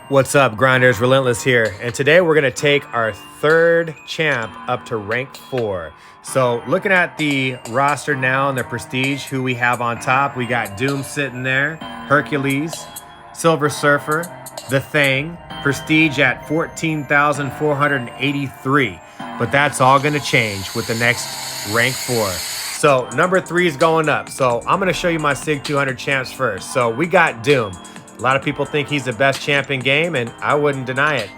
What's up, Grinders? Relentless here, and today we're going to take our third champ up to rank 4. So looking at the roster now and the prestige, who we have on top, we got Doom sitting there, Hercules, Silver Surfer, The Thing, prestige at 14,483. But that's all going to change with the next rank 4. So number 3 is going up. So I'm going to show you my SIG 200 champs first. So we got Doom. A lot of people think he's the best champ in game, and I wouldn't deny it.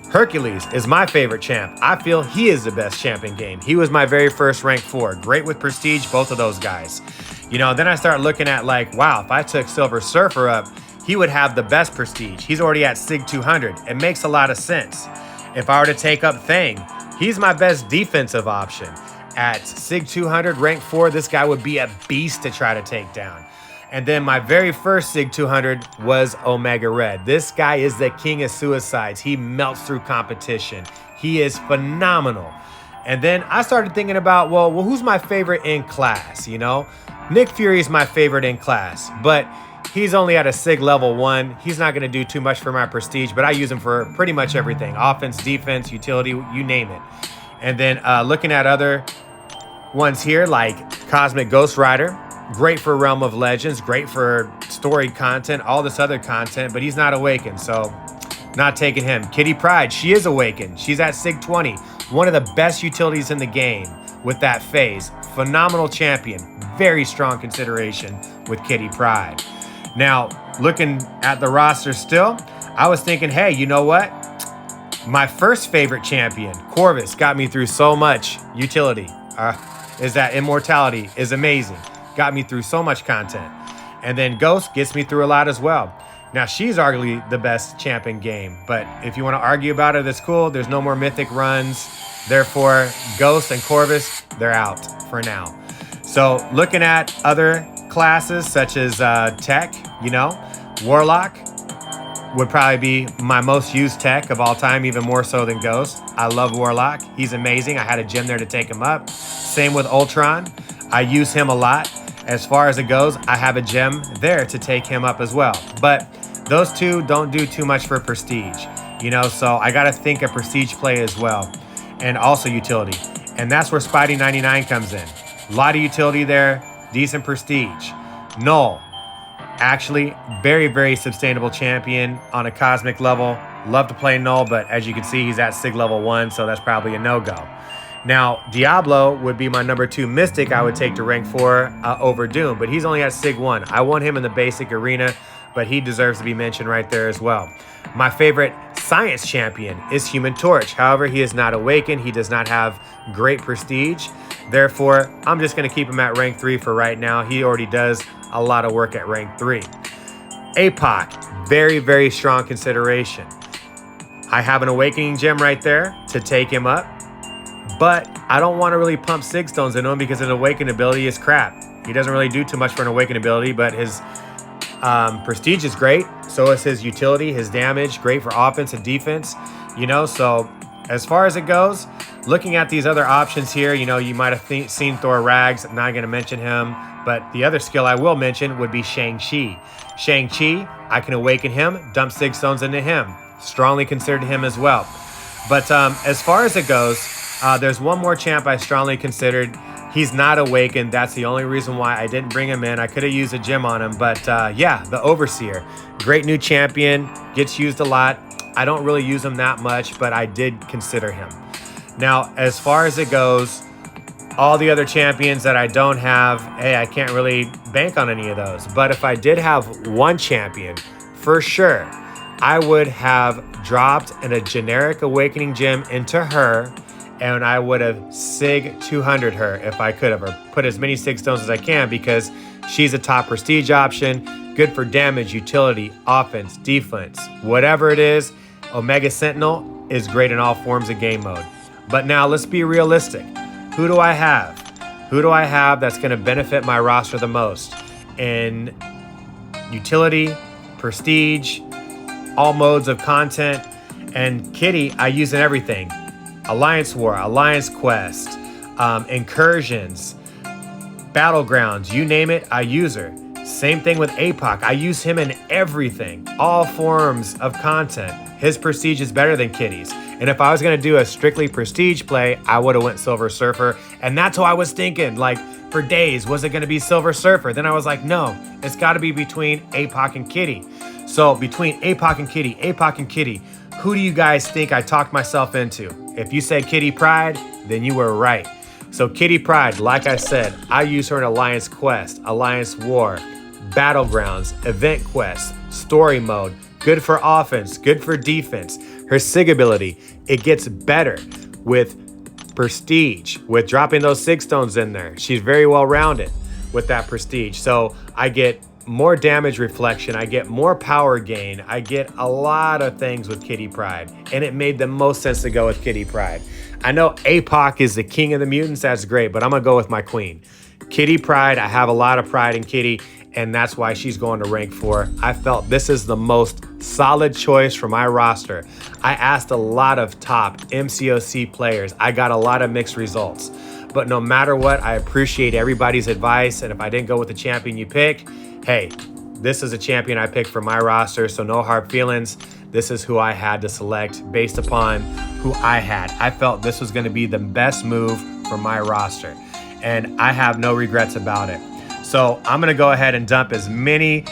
Hercules is my favorite champ. I feel he is the best champ in game. He was my very first rank 4. Great with prestige, both of those guys. You know, then I start looking at like, wow, if I took Silver Surfer up, he would have the best prestige. He's already at SIG 200. It makes a lot of sense. If I were to take up Thing, he's my best defensive option. At SIG 200, rank 4, this guy would be a beast to try to take down. And then my very first SIG 200 was Omega Red. This guy is the king of suicides. He melts through competition. He is phenomenal. And then I started thinking about, well, who's my favorite in class, you know? Nick Fury is my favorite in class, but he's only at a SIG level 1. He's not going to do too much for my prestige, but I use him for pretty much everything. Offense, defense, utility, you name it. And then looking at other ones here, like Cosmic Ghost Rider. Great for Realm of Legends, great for story content, all this other content, but he's not awakened, so not taking him. Kitty Pryde, she is awakened. She's at SIG 20, one of the best utilities in the game with that phase. Phenomenal champion, very strong consideration with Kitty Pryde. Now, looking at the roster still, I was thinking, hey, you know what? My first favorite champion, Corvus, got me through so much utility. Is that immortality is amazing. Got me through so much content. And then Ghost gets me through a lot as well. Now, she's arguably the best champ in game, but if you want to argue about it, that's cool. There's no more mythic runs. Therefore, Ghost and Corvus, they're out for now. So looking at other classes such as tech, you know, Warlock would probably be my most used tech of all time, even more so than Ghost. I love Warlock. He's amazing. I had a gem there to take him up. Same with Ultron. I use him a lot. As far as it goes, I have a gem there to take him up as well. But those two don't do too much for prestige, you know, so I got to think of prestige play as well, and also utility. And that's where Spidey 99 comes in. A lot of utility there, decent prestige. Null, actually very, very sustainable champion on a cosmic level. Love to play Null, but as you can see, he's at SIG level 1, so that's probably a no-go. Now, Diablo would be my number 2 Mystic I would take to rank 4 over Doom, but he's only at SIG 1. I want him in the basic arena, but he deserves to be mentioned right there as well. My favorite science champion is Human Torch. However, he is not awakened. He does not have great prestige. Therefore, I'm just going to keep him at rank 3 for right now. He already does a lot of work at rank 3. APOC, very, very strong consideration. I have an awakening gem right there to take him up. But I don't want to really pump SIG stones into him because his awakened ability is crap. He doesn't really do too much for an awakened ability, but his prestige is great. So is his utility, his damage, great for offense and defense. You know, so as far as it goes, looking at these other options here, you know, you might have seen Thor Rags. I'm not going to mention him, but the other skill I will mention would be Shang-Chi. Shang-Chi, I can awaken him, dump SIG stones into him. Strongly considered him as well. But as far as it goes, there's one more champ I strongly considered. He's not awakened. That's the only reason why I didn't bring him in. I could have used a gem on him, but yeah, the Overseer. Great new champion, gets used a lot. I don't really use him that much, but I did consider him. Now, as far as it goes, all the other champions that I don't have, hey, I can't really bank on any of those. But if I did have one champion, for sure, I would have dropped a generic awakening gem into her, and I would have SIG 200 her if I could have, or put as many SIG stones as I can, because she's a top prestige option, good for damage, utility, offense, defense, whatever it is. Omega Sentinel is great in all forms of game mode. But now let's be realistic. Who do I have? Who do I have that's going to benefit my roster the most in utility, prestige, all modes of content? And Kitty, I use in everything. Alliance War, Alliance Quest, incursions, battlegrounds, you name it, I use her. Same thing with APOC. I use him in everything, all forms of content. His prestige is better than Kitty's. And if I was gonna do a strictly prestige play, I would have went Silver Surfer. And that's what I was thinking, like for days, was it gonna be Silver Surfer? Then I was like, no, it's gotta be between APOC and Kitty. So between APOC and Kitty, who do you guys think I talked myself into? If you said Kitty Pryde, then you were right. So Kitty Pryde, like I said, I use her in Alliance Quest, Alliance War, Battlegrounds, Event Quest, Story Mode, good for offense, good for defense. Her SIG ability, it gets better with Prestige, with dropping those SIG stones in there. She's very well rounded with that Prestige. So I get more damage reflection, I get more power gain, I get a lot of things with Kitty Pryde, and it made the most sense to go with Kitty Pryde. I know APOC is the king of the mutants, that's great, but I'm gonna go with my queen. Kitty Pryde, I have a lot of pride in Kitty, and that's why she's going to rank 4. I felt this is the most solid choice for my roster. I asked a lot of top MCOC players. I got a lot of mixed results, but no matter what, I appreciate everybody's advice, and if I didn't go with the champion you pick, hey, this is a champion I picked for my roster, so no hard feelings. This is who I had to select based upon who I had. I felt this was gonna be the best move for my roster, and I have no regrets about it. So I'm gonna go ahead and dump as many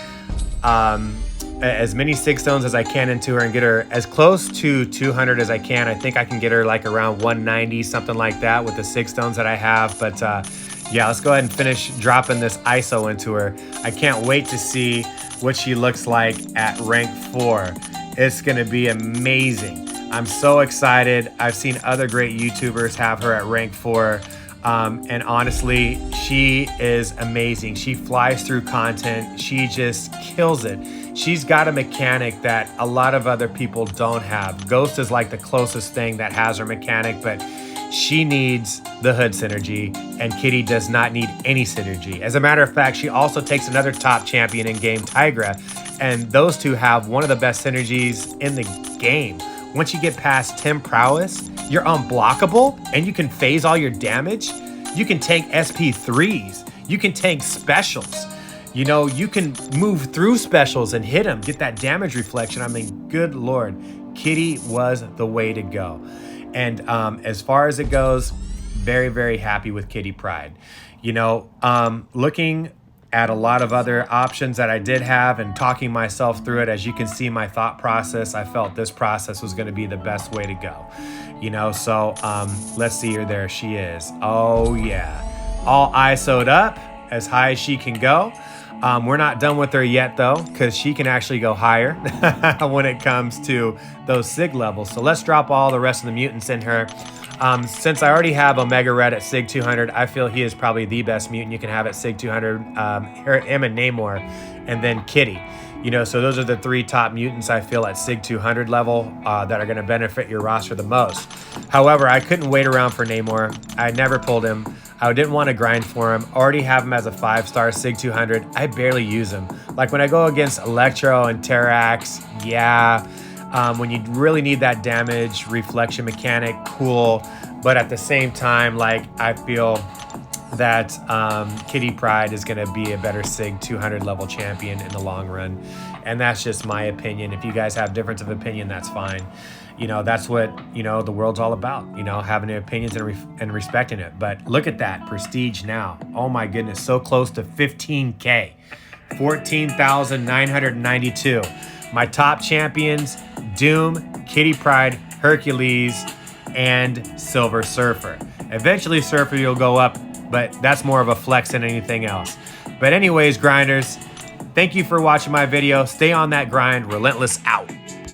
SIG stones as I can into her and get her as close to 200 as I can. I think I can get her like around 190, something like that with the SIG stones that I have. But yeah, let's go ahead and finish dropping this ISO into her. I can't wait to see what she looks like at rank 4. It's gonna be amazing. I'm so excited. I've seen other great YouTubers have her at rank 4. And honestly, she is amazing. She flies through content. She just kills it. She's got a mechanic that a lot of other people don't have. Ghost is like the closest thing that has her mechanic, but she needs the hood synergy, and Kitty does not need any synergy. As a matter of fact, she also takes another top champion in game, Tigra, and those two have one of the best synergies in the game. Once you get past 10 prowess, you're unblockable, and you can phase all your damage. You can tank SP3s. You can tank specials. You know, you can move through specials and hit them, get that damage reflection. I mean, good Lord, Kitty was the way to go. And as far as it goes, very, very happy with Kitty Pryde. You know, looking at a lot of other options that I did have and talking myself through it, as you can see my thought process, I felt this process was going to be the best way to go. You know, so let's see her. There she is. Oh yeah, all ISO'd up as high as she can go. We're not done with her yet though, because she can actually go higher when it comes to those SIG levels. So let's drop all the rest of the mutants in her. Since I already have Omega Red at SIG 200, I feel he is probably the best mutant you can have at SIG 200. Him and Namor, and then Kitty. You know, so those are the 3 top mutants I feel at SIG 200 level that are going to benefit your roster the most. However, I couldn't wait around for Namor. I never pulled him. I didn't want to grind for him. Already have him as a 5-star SIG 200. I barely use him. Like when I go against Electro and Terrax, yeah. When you really need that damage reflection mechanic, cool. But at the same time, like I feel that Kitty Pryde is going to be a better SIG 200 level champion in the long run. And that's just my opinion. If you guys have difference of opinion, that's fine. You know, that's what, you know, the world's all about, you know, having opinions and respecting it. But look at that prestige now. Oh my goodness, so close to 15K, 14,992. My top champions, Doom, Kitty Pryde, Hercules, and Silver Surfer. Eventually Surfer will go up, but that's more of a flex than anything else. But anyways, grinders, thank you for watching my video. Stay on that grind. Relentless out.